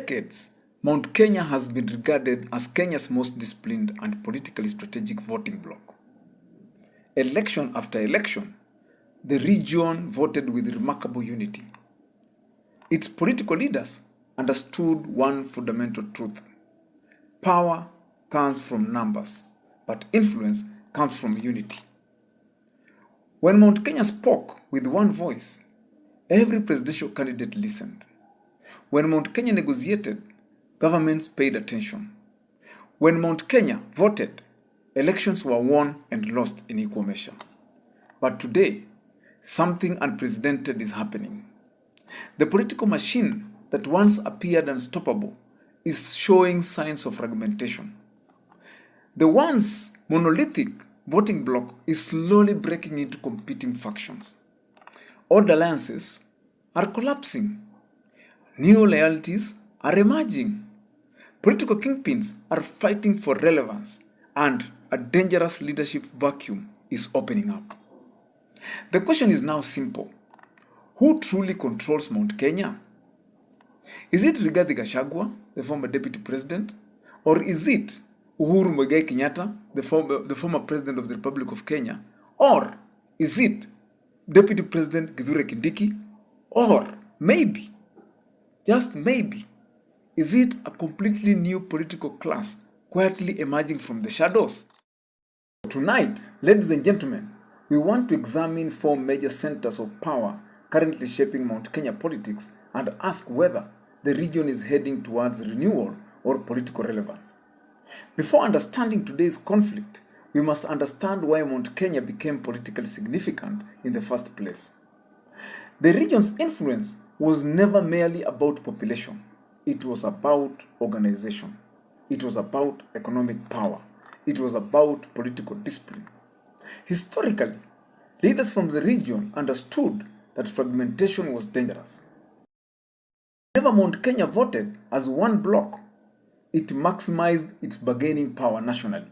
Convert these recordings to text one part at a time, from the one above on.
decades, Mount Kenya has been regarded as Kenya's most disciplined and politically strategic voting bloc. Election after election, the region voted with remarkable unity. Its political leaders understood one fundamental truth. Power comes from numbers, but influence comes from unity. When Mount Kenya spoke with one voice, every presidential candidate listened. When Mount Kenya negotiated, governments paid attention. When Mount Kenya voted, elections were won and lost in equal measure. But today, something unprecedented is happening. The political machine that once appeared unstoppable is showing signs of fragmentation. The once monolithic voting bloc is slowly breaking into competing factions. Old alliances are collapsing. New loyalties are emerging. Political kingpins are fighting for relevance, and a dangerous leadership vacuum is opening up. The question is now simple. Who truly controls Mount Kenya? Is it Rigathi Gachagua, the former deputy president? Or is it Uhuru Kenyatta, the former president of the Republic of Kenya? Or is it Deputy President Kithure Kindiki? Or maybe, just maybe, is it a completely new political class quietly emerging from the shadows? Tonight, ladies and gentlemen, we want to examine 4 major centers of power currently shaping Mount Kenya politics and ask whether the region is heading towards renewal or political relevance. Before understanding today's conflict, we must understand why Mount Kenya became politically significant in the first place. The region's influence was never merely about population. It was about organization. It was about economic power. It was about political discipline. Historically, leaders from the region understood that fragmentation was dangerous. Whenever Mount Kenya voted as one bloc, it maximized its bargaining power nationally.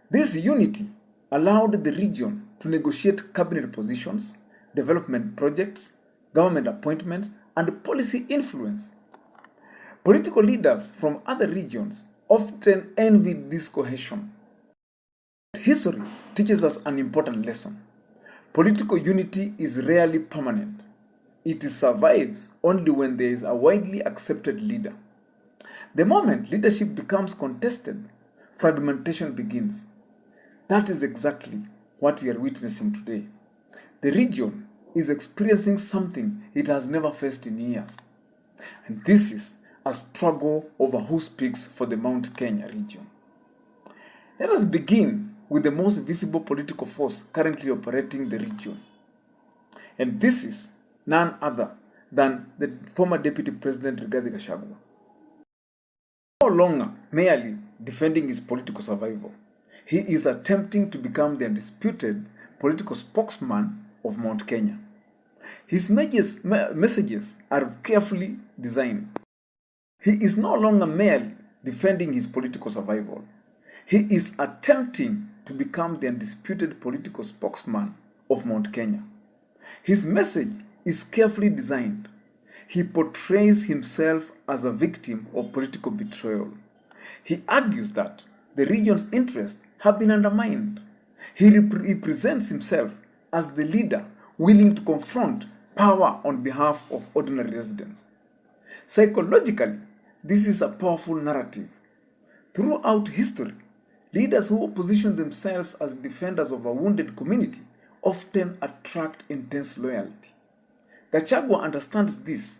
This unity allowed the region to negotiate cabinet positions, development projects, government appointments, and policy influence. Political leaders from other regions often envied this cohesion. History teaches us an important lesson. Political unity is rarely permanent. It survives only when there is a widely accepted leader. The moment leadership becomes contested, fragmentation begins. That is exactly what we are witnessing today. The region is experiencing something it has never faced in years. And this is a struggle over who speaks for the Mount Kenya region. Let us begin with the most visible political force currently operating the region. And this is none other than the former Deputy President Rigathi Gachagua. No longer merely defending his political survival, he is attempting to become the undisputed political spokesman of Mount Kenya. His messages are carefully designed. He is no longer merely defending his political survival. He is attempting to become the undisputed political spokesman of Mount Kenya. His message is carefully designed. He portrays himself as a victim of political betrayal. He argues that the region's interests have been undermined. He presents himself as the leader willing to confront power on behalf of ordinary residents. Psychologically, this is a powerful narrative. Throughout history, leaders who position themselves as defenders of a wounded community often attract intense loyalty. Gachagua understands this.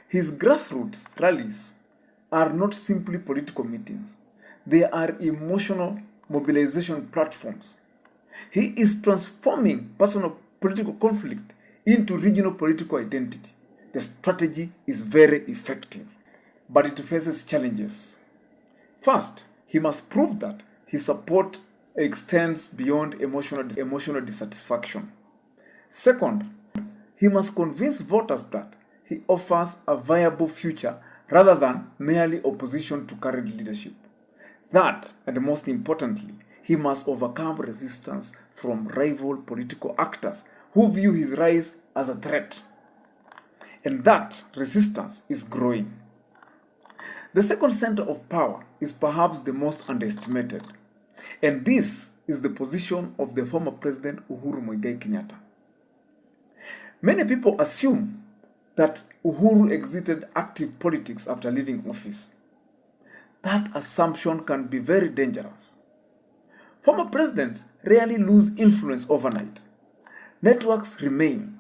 His grassroots rallies are not simply political meetings. They are emotional mobilization platforms. He is transforming personal political conflict into regional political identity. The strategy is very effective, but it faces challenges. First, he must prove that his support extends beyond emotional dissatisfaction. Second, he must convince voters that he offers a viable future rather than merely opposition to current leadership. That, and most importantly, he must overcome resistance from rival political actors who view his rise as a threat. And that resistance is growing. The second center of power is perhaps the most underestimated, and this is the position of the former President Uhuru Kenyatta. Many people assume that Uhuru exited active politics after leaving office. That assumption can be very dangerous. Former presidents rarely lose influence overnight. Networks remain,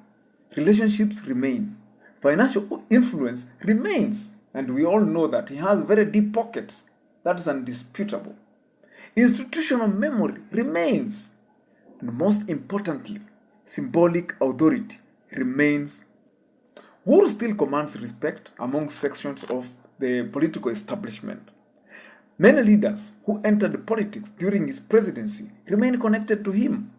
relationships remain, financial influence remains, and we all know that he has very deep pockets. That is undisputable. Institutional memory remains, and most importantly, symbolic authority remains. Uhuru still commands respect among sections of the political establishment. Many leaders who entered politics during his presidency remain connected to him.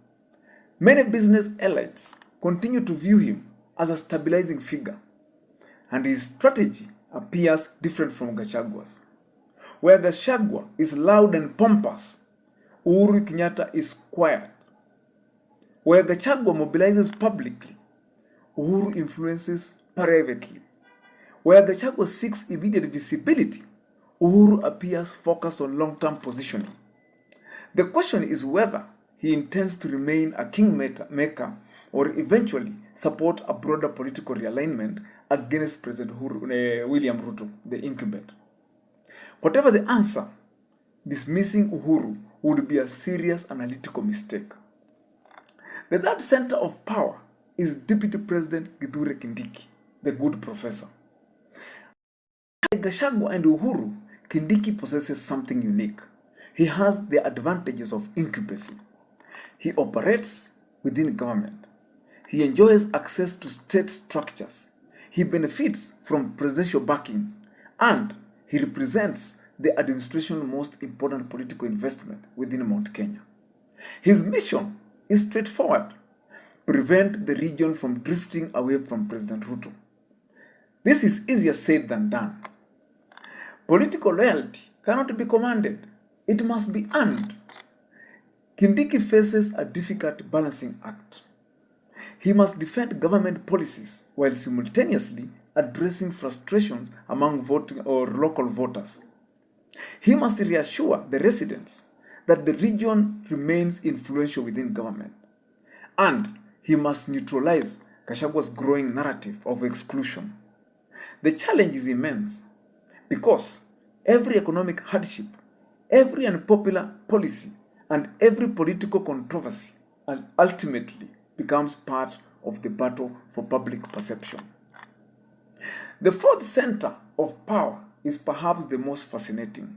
Many business elites continue to view him as a stabilizing figure, and his strategy appears different from Gachagua's. Where Gachagua is loud and pompous, Uhuru Kenyatta is quiet. Where Gachagua mobilizes publicly, Uhuru influences privately. Where Gachagua seeks immediate visibility, Uhuru appears focused on long-term positioning. The question is whether he intends to remain a kingmaker or eventually support a broader political realignment against President William Ruto, the incumbent. Whatever the answer, dismissing Uhuru would be a serious analytical mistake. The third center of power is Deputy President Kithure Kindiki, the good professor. Like Gachagua and Uhuru, Kindiki possesses something unique. He has the advantages of incubacy. He operates within government. He enjoys access to state structures. He benefits from presidential backing, and he represents the administration's most important political investment within Mount Kenya. His mission is straightforward: prevent the region from drifting away from President Ruto. This is easier said than done. Political loyalty cannot be commanded. It must be earned. Kindiki faces a difficult balancing act. He must defend government policies while simultaneously addressing frustrations among local voters. He must reassure the residents that the region remains influential within government. And he must neutralize Gachagua's growing narrative of exclusion. The challenge is immense because every economic hardship, every unpopular policy, and every political controversy and ultimately becomes part of the battle for public perception. The fourth center of power is perhaps the most fascinating.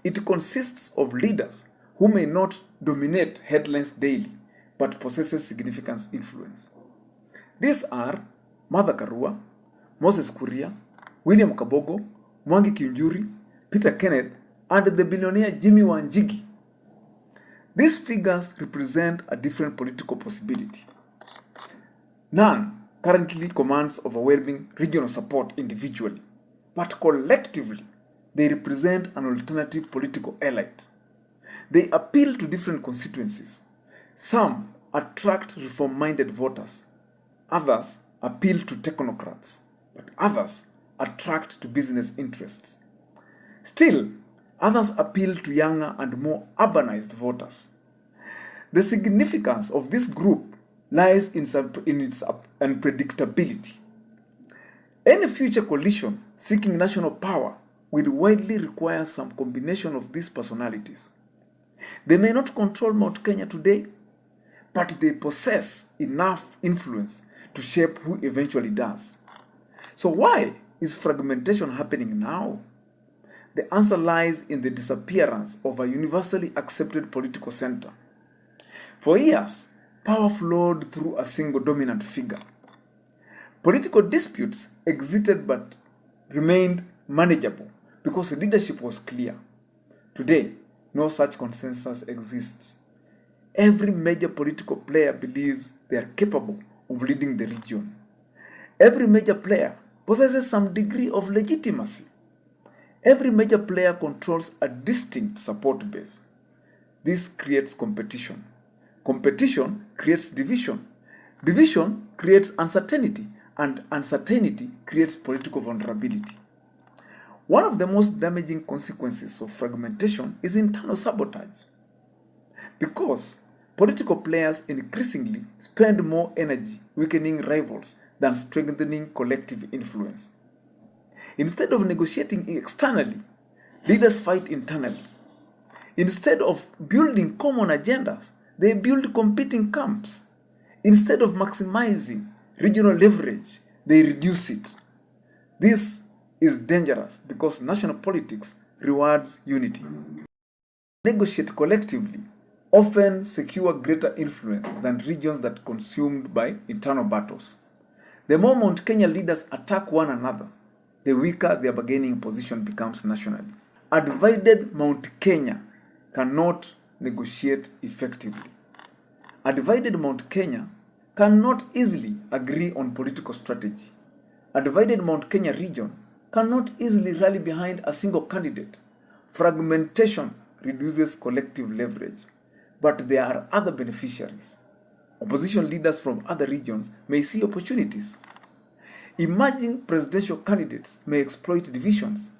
It consists of leaders who may not dominate headlines daily, but possesses significant influence. These are Mother Karua, Moses Kuria, William Kabogo, Mwangi Kiunjuri, Peter Kenneth, and the billionaire Jimmy Wanjigi. These figures represent a different political possibility. None currently commands overwhelming regional support individually, but collectively they represent an alternative political elite. They appeal to different constituencies. Some attract reform-minded voters. Others appeal to technocrats, but others attract to business interests. Still, others appeal to younger and more urbanized voters. The significance of this group lies in its unpredictability. Any future coalition seeking national power will widely require some combination of these personalities. They may not control Mount Kenya today, but they possess enough influence to shape who eventually does. So why is fragmentation happening now? The answer lies in the disappearance of a universally accepted political center. For years, power flowed through a single dominant figure. Political disputes existed but remained manageable because leadership was clear. Today, no such consensus exists. Every major political player believes they are capable of leading the region. Every major player possesses some degree of legitimacy. Every major player controls a distinct support base. This creates competition. Competition creates division. Division creates uncertainty, and uncertainty creates political vulnerability. One of the most damaging consequences of fragmentation is internal sabotage, because political players increasingly spend more energy weakening rivals than strengthening collective influence. Instead of negotiating externally, leaders fight internally. Instead of building common agendas, they build competing camps. Instead of maximizing regional leverage, they reduce it. This is dangerous because national politics rewards unity. Negotiate collectively often secure greater influence than regions that are consumed by internal battles. The more Mount Kenya leaders attack one another, the weaker their bargaining position becomes nationally. A divided Mount Kenya cannot negotiate effectively. A divided Mount Kenya cannot easily agree on political strategy. A divided Mount Kenya region cannot easily rally behind a single candidate. Fragmentation reduces collective leverage, but there are other beneficiaries. Opposition leaders from other regions may see opportunities. Emerging presidential candidates may exploit divisions.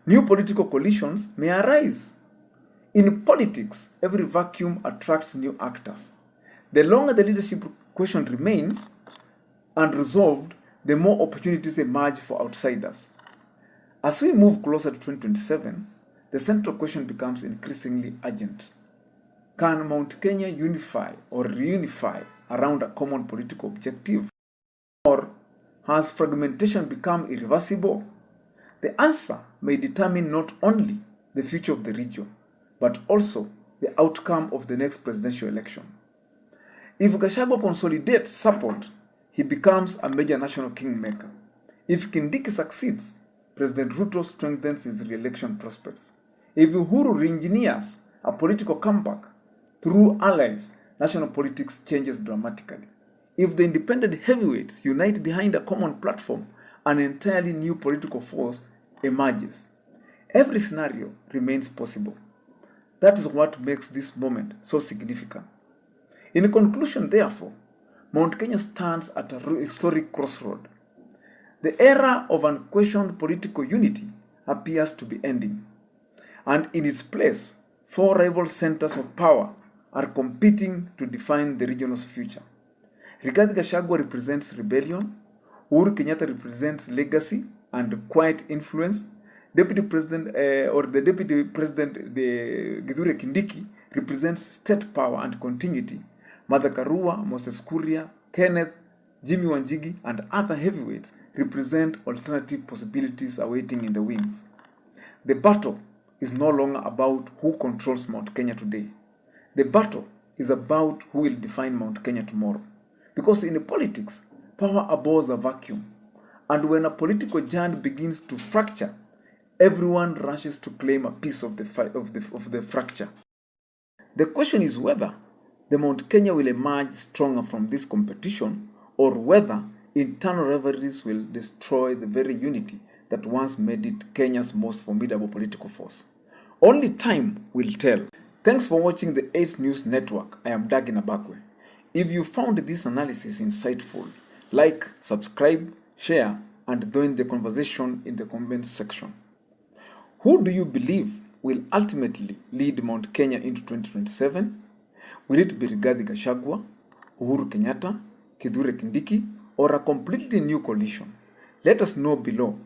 New political coalitions may arise. In politics, every vacuum attracts new actors. The longer the leadership question remains unresolved, the more opportunities emerge for outsiders. As we move closer to 2027, the central question becomes increasingly urgent. Can Mount Kenya unify or reunify around a common political objective? Or has fragmentation become irreversible? The answer may determine not only the future of the region, but also the outcome of the next presidential election. If Gachagua consolidates support, he becomes a major national kingmaker. If Kindiki succeeds, President Ruto strengthens his re-election prospects. If Uhuru re-engineers a political comeback through allies, national politics changes dramatically. If the independent heavyweights unite behind a common platform, an entirely new political force emerges. Every scenario remains possible. That is what makes this moment so significant. In conclusion, therefore, Mount Kenya stands at a historic crossroad. The era of unquestioned political unity appears to be ending, and in its place, 4 rival centers of power are competing to define the region's future. Rigathi Gachagua represents rebellion, Uhuru Kenyatta represents legacy and quiet influence, the Deputy President Kithure Kindiki represents state power and continuity. Mother Karua, Moses Kuria, Kenneth, Jimmy Wanjigi, and other heavyweights represent alternative possibilities awaiting in the wings. The battle is no longer about who controls Mount Kenya today. The battle is about who will define Mount Kenya tomorrow. Because in politics, power abhors a vacuum. And when a political giant begins to fracture, everyone rushes to claim a piece of the fracture. The question is whether the Mount Kenya will emerge stronger from this competition, or whether internal rivalries will destroy the very unity that once made it Kenya's most formidable political force. Only time will tell. Thanks for watching the 8 News Network. I am Daggy Nabakwe. If you found this analysis insightful, like, subscribe, share, and join the conversation in the comments section. Who do you believe will ultimately lead Mount Kenya into 2027? Will it be Rigathi Gachagua, Uhuru Kenyatta, Kithure Kindiki, or a completely new coalition? Let us know below